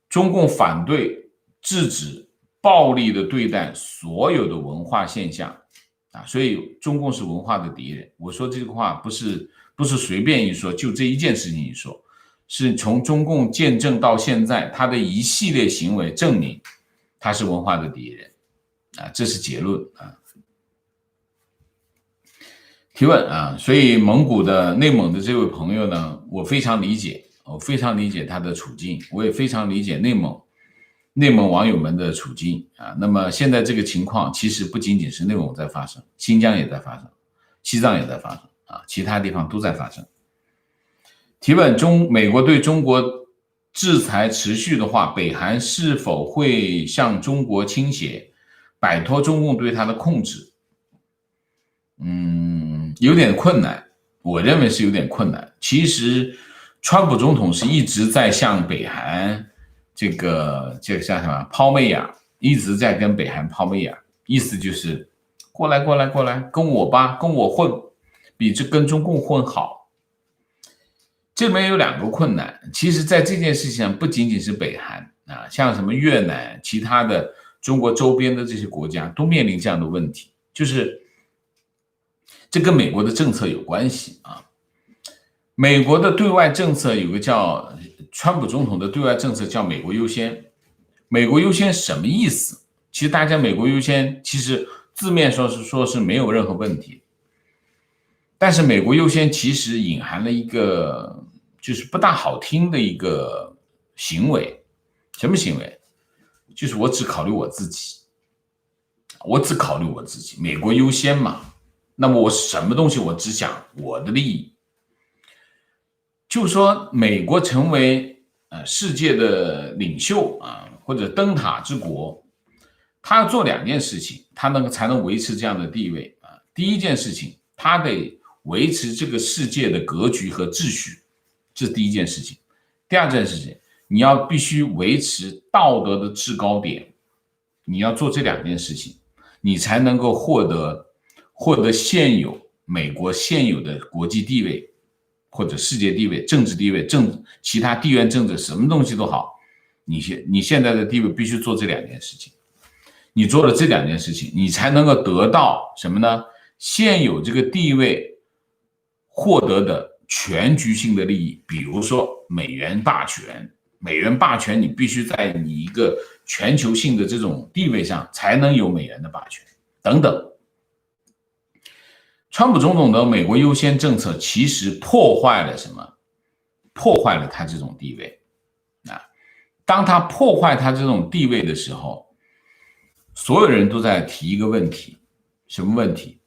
中共反对制止暴力的对待所有的文化现象啊，所以中共是文化的敌人。我说这个话不是随便一说，就这一件事情一说，是从中共建政到现在，他的一系列行为证明他是文化的敌人啊，这是结论啊。提问啊，所以内蒙的这位朋友呢，我非常理解他的处境，我也非常理解内蒙网友们的处境啊。那么现在这个情况其实不仅仅是内蒙在发生，新疆也在发生，西藏也在发生啊，其他地方都在发生。提问：美国对中国制裁持续的话，北韩是否会向中国倾斜，摆脱中共对它的控制？有点困难，我认为是有点困难。其实，川普总统是一直在向北韩这个叫什么抛媚眼，一直在跟北韩抛媚眼，意思就是过来，跟我吧，跟我混，比这跟中共混好。这里面有两个困难，其实在这件事情上，不仅仅是北韩啊，像什么越南、其他的中国周边的这些国家都面临这样的问题，就是这跟美国的政策有关系啊。美国的对外政策有个叫川普总统的对外政策叫美国优先。美国优先什么意思？其实大家美国优先其实字面说是没有任何问题，但是美国优先其实隐含了一个就是不大好听的一个行为。什么行为？就是我只考虑我自己，美国优先嘛。那么我什么东西我只想我的利益，就是说美国成为世界的领袖啊，或者灯塔之国，他要做两件事情，他才能维持这样的地位啊。第一件事情，他得维持这个世界的格局和秩序，这是第一件事情。第二件事情，你必须维持道德的制高点，你要做这两件事情，你才能够获得美国现有的国际地位或者世界地位、政治地位、其他地缘政治什么东西都好，你现在的地位必须做这两件事情。你做了这两件事情，你才能够得到什么呢？现有这个地位获得的全局性的利益，比如说美元霸权，你必须在你一个全球性的这种地位上才能有美元的霸权等等。川普总统的美国优先政策其实破坏了什么？破坏了他这种地位啊！当他破坏他这种地位的时候，所有人都在提一个问题，什么问题？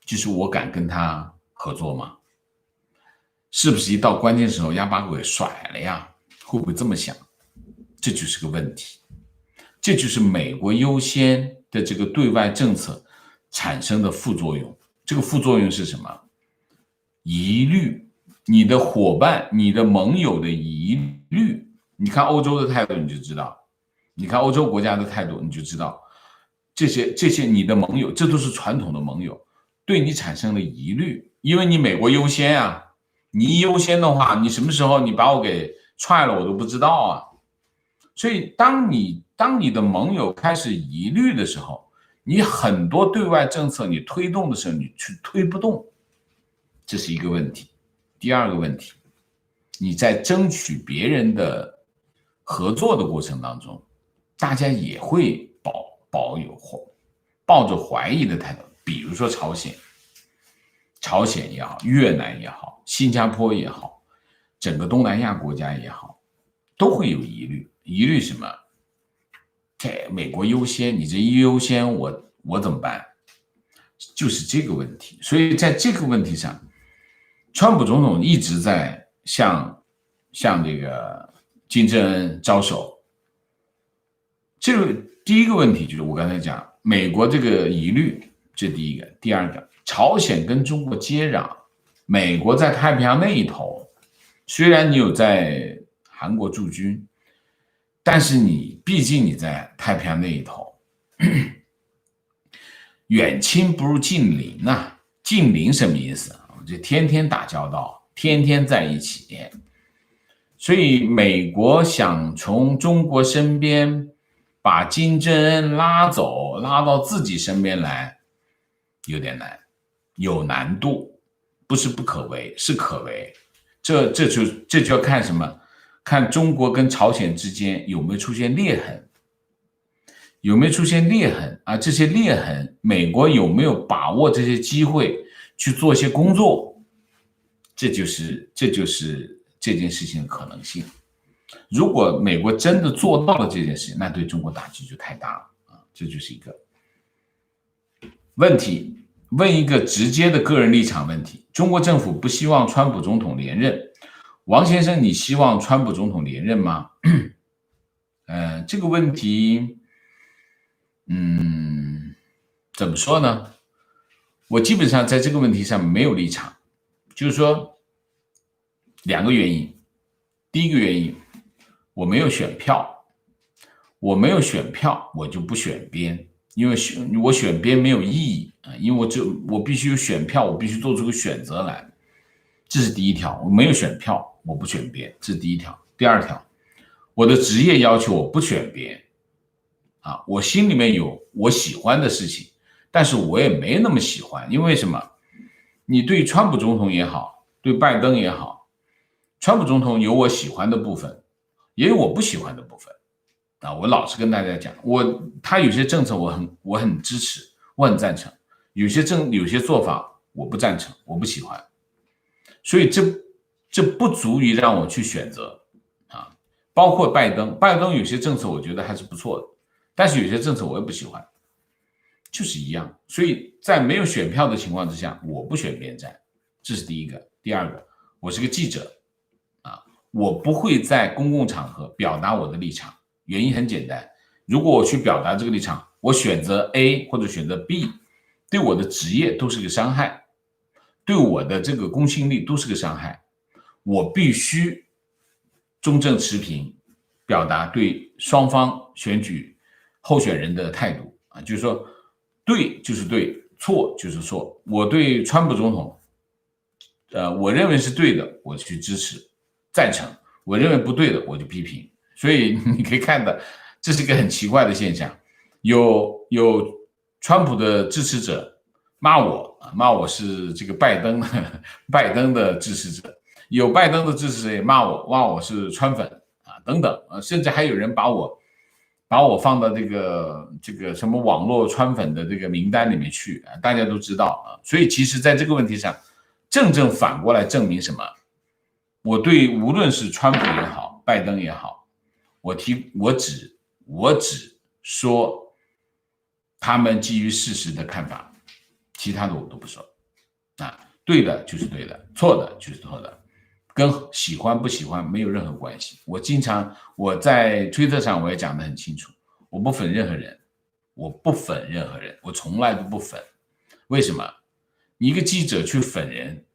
就是我敢跟他合作吗？是不是一到关键时候要把我给甩了呀？会不会这么想？这就是个问题，这就是美国优先的这个对外政策产生的副作用。这个副作用是什么？疑虑，你的伙伴、你的盟友的疑虑。你看欧洲的态度你就知道，你看欧洲国家的态度你就知道，这些你的盟友，这都是传统的盟友，对你产生了疑虑，因为你美国优先啊，你一优先的话，你什么时候你把我给踹了我都不知道啊。所以当你的盟友开始疑虑的时候，你很多对外政策你推动的时候，你去推不动，这是一个问题。第二个问题，你在争取别人的合作的过程当中，大家也会抱着怀疑的态度，比如说朝鲜也好，越南也好，新加坡也好，整个东南亚国家也好，都会有疑虑。疑虑什么？这美国优先，你这一优先我怎么办？就是这个问题。所以在这个问题上，川普总统一直在向这个金正恩招手。这个第一个问题就是我刚才讲美国这个疑虑，这第一个。第二个，朝鲜跟中国接壤，美国在太平洋那一头，虽然你有在韩国驻军，但是毕竟你在太平洋那一头，远亲不如近邻啊。近邻什么意思？就天天打交道，天天在一起。所以美国想从中国身边把金正恩拉走，拉到自己身边来，有点难，有难度，不是不可为，是可为。这就要看什么？看中国跟朝鲜之间有没有出现裂痕，有没有出现裂痕啊？这些裂痕，美国有没有把握这些机会去做一些工作？这就是这件事情的可能性。如果美国真的做到了这件事情，那对中国打击就太大了啊！这就是一个问题。问一个直接的个人立场问题：中国政府不希望川普总统连任，王先生，你希望川普总统连任吗？这个问题，怎么说呢？我基本上在这个问题上没有立场，就是说两个原因。第一个原因，我没有选票，我就不选边，因为我选边没有意义啊，因为我必须有选票，我必须做出个选择来，这是第一条。我没有选票，我不选边，这是第一条。第二条，我的职业要求我不选边啊，我心里面有我喜欢的事情，但是我也没那么喜欢，因为什么？你对川普总统也好，对拜登也好，川普总统有我喜欢的部分，也有我不喜欢的部分啊。我老是跟大家讲，他有些政策我很支持，我很赞成，有些做法我不赞成，我不喜欢，所以这不足以让我去选择啊。包括拜登有些政策我觉得还是不错的，但是有些政策我也不喜欢，就是一样。所以在没有选票的情况之下，我不选边站，这是第一个。第二个，我是个记者啊，我不会在公共场合表达我的立场，原因很简单，如果我去表达这个立场，我选择 A 或者选择 B， 对我的职业都是个伤害，对我的这个公信力都是个伤害。我必须中正持平，表达对双方选举候选人的态度啊，就是说对就是对，错就是错。我对川普总统我认为是对的，我去支持赞成；我认为不对的，我就批评。所以你可以看到，这是一个很奇怪的现象。有川普的支持者骂我是这个拜登的支持者，有拜登的支持者也骂我是川粉啊等等啊，甚至还有人把我放到这个什么网络川粉的这个名单里面去啊，大家都知道啊。所以其实在这个问题上，正反过来证明什么？我对无论是川普也好，拜登也好，我只说他们基于事实的看法，其他的我都不说啊。对的就是对的，错的就是错的，跟喜欢不喜欢没有任何关系。我在推特上我也讲得很清楚，我不粉任何人，我从来都不粉。为什么？你一个记者去粉人，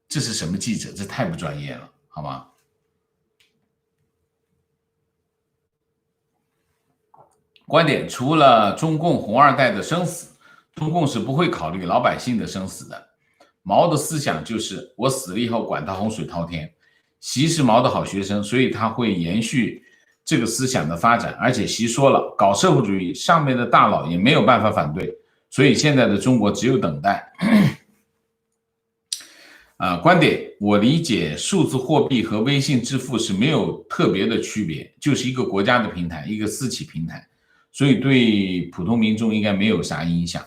这是什么记者？这太不专业了，好吗？观点：除了中共红二代的生死，中共是不会考虑老百姓的生死的。毛的思想就是我死了以后管他洪水滔天。习是毛的好学生，所以他会延续这个思想的发展。而且习说了，搞社会主义上面的大佬也没有办法反对，所以现在的中国只有等待。观点：我理解数字货币和微信支付是没有特别的区别，就是一个国家的平台，一个私企平台，所以对普通民众应该没有啥影响。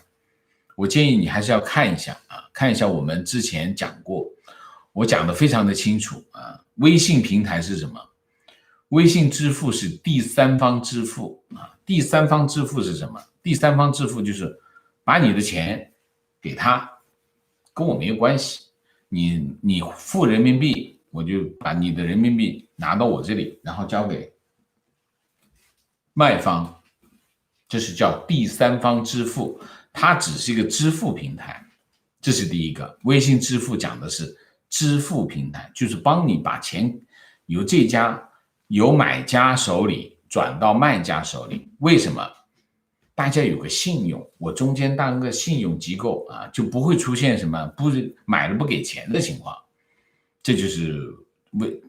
我建议你还是要看一下啊，看一下我们之前讲过，我讲的非常的清楚啊。微信平台是什么？微信支付是第三方支付啊。第三方支付是什么？第三方支付就是把你的钱给他，跟我没有关系。你付人民币，我就把你的人民币拿到我这里，然后交给卖方，这是叫第三方支付，它只是一个支付平台，这是第一个。微信支付讲的是支付平台，就是帮你把钱由买家手里转到卖家手里。为什么？大家有个信用，我中间当个信用机构啊，就不会出现什么不买了不给钱的情况。这就是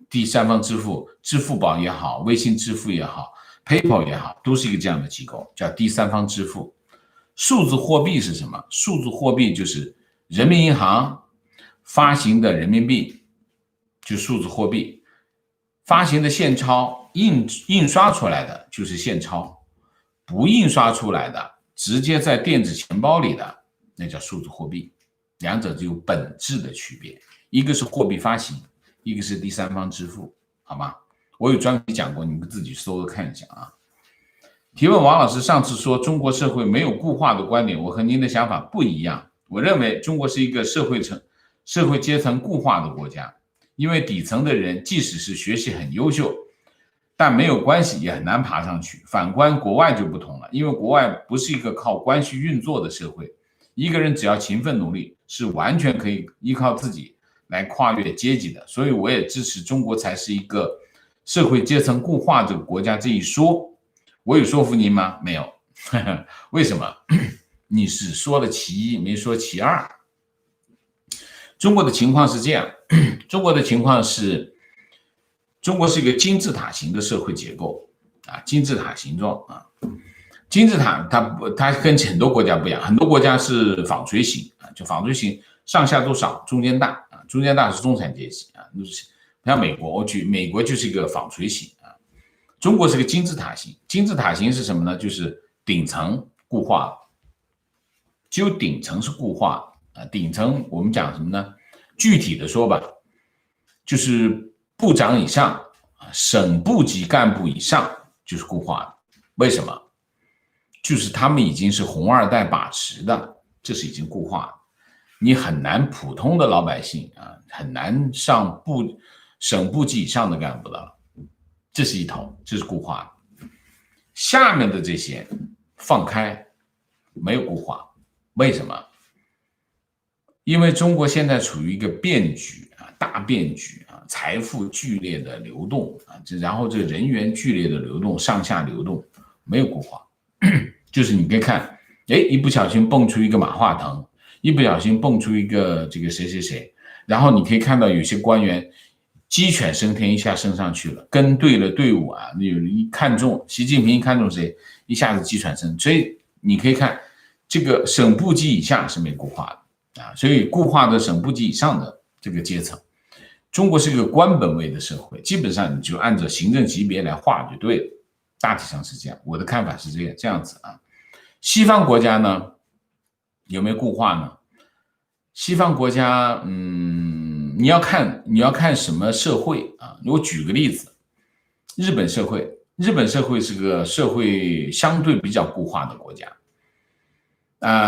第三方支付，支付宝也好，微信支付也好， PayPal 也好，都是一个这样的机构，叫第三方支付。数字货币是什么？数字货币就是人民银行发行的人民币，就数字货币，发行的现钞印刷出来的就是现钞，不印刷出来的直接在电子钱包里的那叫数字货币。两者只有本质的区别，一个是货币发行，一个是第三方支付，好吗？我有专门讲过，你们自己搜着看一下啊。提问王老师上次说中国社会没有固化的观点，我和您的想法不一样。我认为中国是一个社会阶层固化的国家，因为底层的人即使是学习很优秀，但没有关系也很难爬上去。反观国外就不同了，因为国外不是一个靠关系运作的社会，一个人只要勤奋努力，是完全可以依靠自己来跨越阶级的。所以我也支持中国才是一个社会阶层固化这个国家这一说。我有说服您吗？没有。为什么？你只说了其一，没说其二。中国的情况是这样，中国是一个金字塔型的社会结构啊，金字塔形状啊。金字塔它跟很多国家不一样，很多国家是纺锤形啊，就纺锤形上下都少，中间大啊，中间大是中产阶级啊。像美国，美国就是一个纺锤形啊。中国是个金字塔型，金字塔型是什么呢？就是顶层固化，只有顶层是固化啊。顶层我们讲什么呢？具体的说吧，就是部长以上省部级干部以上就是固化的。为什么？就是他们已经是红二代把持的，这是已经固化的。你很难普通的老百姓啊，很难上省部级以上的干部的了。这是一头，这是固化的。下面的这些放开，没有固化。为什么？因为中国现在处于一个变局啊，大变局啊，财富剧烈的流动啊，然后这人员剧烈的流动，上下流动，没有固化。就是你可以看，一不小心蹦出一个马化腾，一不小心蹦出一个这个谁谁谁，然后你可以看到有些官员鸡犬升天，一下升上去了，跟对了队伍啊，一看中习近平，一看中谁，一下子鸡犬升。所以你可以看这个省部级以下是没固化的啊，所以固化的省部级以上的这个阶层，中国是一个官本位的社会，基本上你就按照行政级别来划就对了，大体上是这样。我的看法是这样子啊。西方国家呢有没有固化呢？西方国家你要看什么社会啊？我举个例子，日本社会是个社会相对比较固化的国家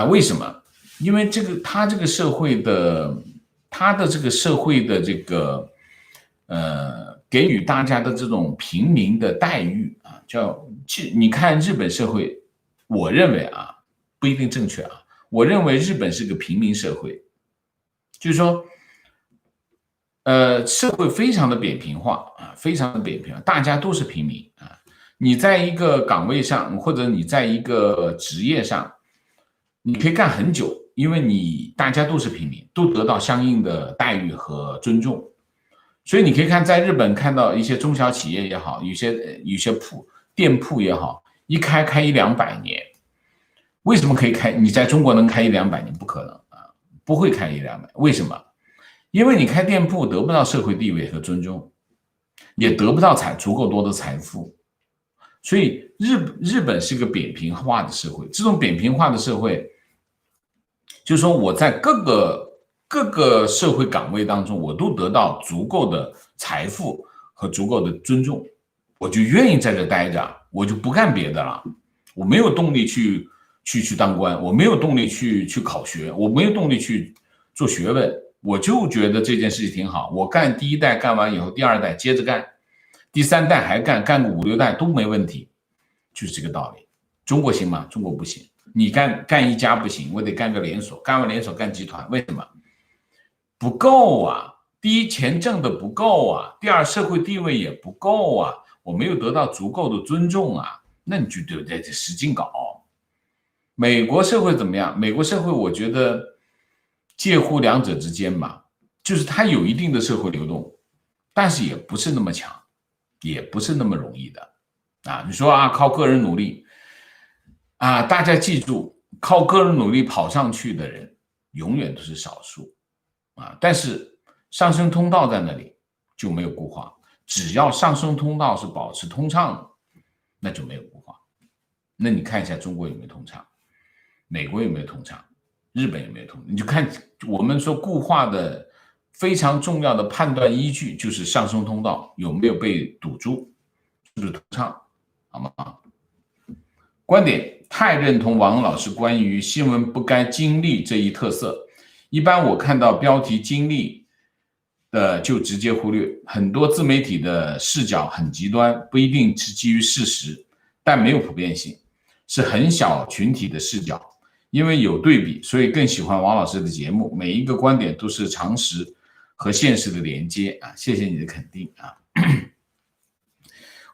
为什么？因为它这个社会的这个给予大家的这种平民的待遇啊，你看日本社会，我认为啊不一定正确啊，我认为日本是个平民社会，就是说社会非常的扁平化啊，非常的扁平化，大家都是平民啊。你在一个岗位上，或者你在一个职业上，你可以干很久，因为大家都是平民，都得到相应的待遇和尊重。所以你可以看，在日本看到一些中小企业也好，有些店铺也好，一开100-200年。为什么可以开？你在中国能开100-200年？不可能啊，不会开100-200。为什么？因为你开店铺得不到社会地位和尊重，也得不到足够多的财富，所以日本是个扁平化的社会。这种扁平化的社会，就是说我在各个社会岗位当中，我都得到足够的财富和足够的尊重，我就愿意在这待着，我就不干别的了。我没有动力去当官，我没有动力去考学，我没有动力去做学问。我就觉得这件事情挺好，我干第一代干完以后，第二代接着干，第三代还干个5、6代都没问题，就是这个道理。中国行吗？中国不行，你干一家不行，我得干个连锁，干完连锁干集团，为什么？不够啊！第一，钱挣的不够啊；第二，社会地位也不够啊，我没有得到足够的尊重啊，那你就得在这使劲搞。美国社会怎么样？美国社会我觉得介乎两者之间吧，就是它有一定的社会流动，但是也不是那么强，也不是那么容易的啊。你说啊，靠个人努力啊，大家记住，靠个人努力跑上去的人永远都是少数啊。但是上升通道在那里就没有固化，只要上升通道是保持通畅的，那就没有固化。那你看一下中国有没有通畅？美国有没有通畅？日本有没有通畅？你就看我们说固化的非常重要的判断依据就是上升通道有没有被堵住，是不是通畅，好吗？观点太认同王老师关于新闻不该经历这一特色。一般我看到标题经历的就直接忽略，很多自媒体的视角很极端，不一定是基于事实，但没有普遍性，是很小群体的视角。因为有对比，所以更喜欢王老师的节目，每一个观点都是常识和现实的连接啊！谢谢你的肯定啊！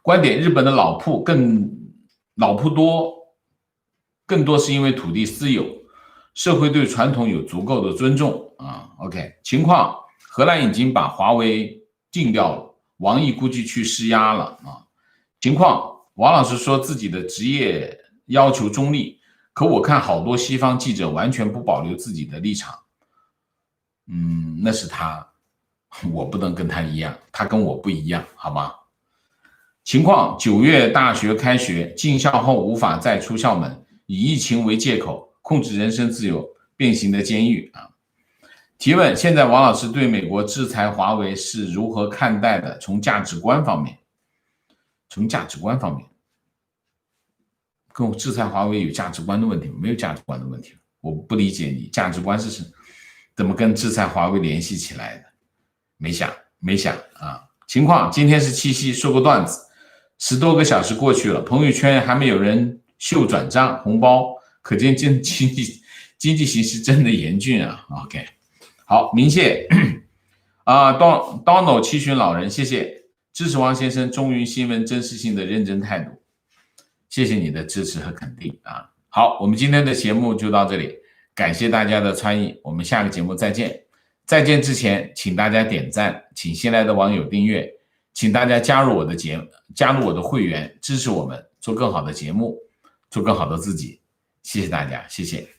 观点：日本的老铺多，更多是因为土地私有，社会对传统有足够的尊重啊。OK， 情况：荷兰已经把华为禁掉了，王毅估计去施压了啊。情况：王老师说自己的职业要求中立。可我看好多西方记者完全不保留自己的立场，那是他，我不能跟他一样，他跟我不一样，好吗？情况：9月大学开学，进校后无法再出校门，以疫情为借口控制人身自由，变形的监狱啊。提问：现在王老师对美国制裁华为是如何看待的？从价值观方面，跟我制裁华为有价值观的问题吗？没有价值观的问题。我不理解你价值观是怎么跟制裁华为联系起来的？没想啊。情况：今天是七夕，说个段子，10多个小时过去了，朋友圈还没有人秀转账红包，可见经济形势真的严峻啊。OK， 好，明谢啊 ，Donald 七旬老人，谢谢支持王先生忠于新闻真实性的认真态度。谢谢你的支持和肯定啊！好，我们今天的节目就到这里，感谢大家的参与，我们下个节目再见。再见之前，请大家点赞，请新来的网友订阅，请大家加入我的会员，支持我们做更好的节目，做更好的自己。谢谢大家，谢谢。